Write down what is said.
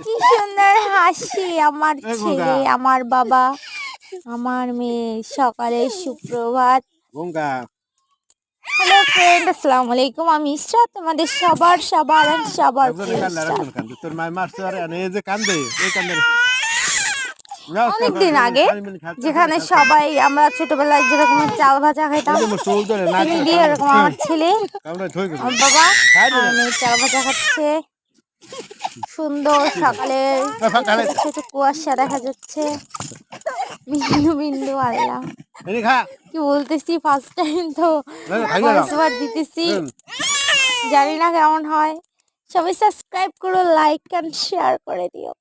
কি সুন্দর হাসি আমার ছেলে, আমার বাবা, আমার মেয়ে। সকালে সুপ্রভাত। হ্যালো ফ্রেন্ড, আসসালামু আলাইকুম। আমি ইসরা, তোমাদের সবার তোর মায়ের মারছে আর এই যে কান্দে এই কান্দে অনেকদিন আগে যেখানে সবাই আমরা ছোটবেলায় যেরকম চাল ভাজা খাইতাম, চিনি দিয়ে এরকম আমার ছেলে, আমার বাবা আর মেয়ে চাল ভাজা খাচ্ছে। সুন্দর সকালে ছোট ছোট কুয়াশা দেখা যাচ্ছে, বিন্দু বিন্দু। আল্লাহ কি বলতেছি, ফার্স্ট টাইম তো ভয়েস ওভার দিতেছি, জানি না কেমন হয়। সবাই সাবস্ক্রাইব করো, লাইক এন্ড শেয়ার করে দিও।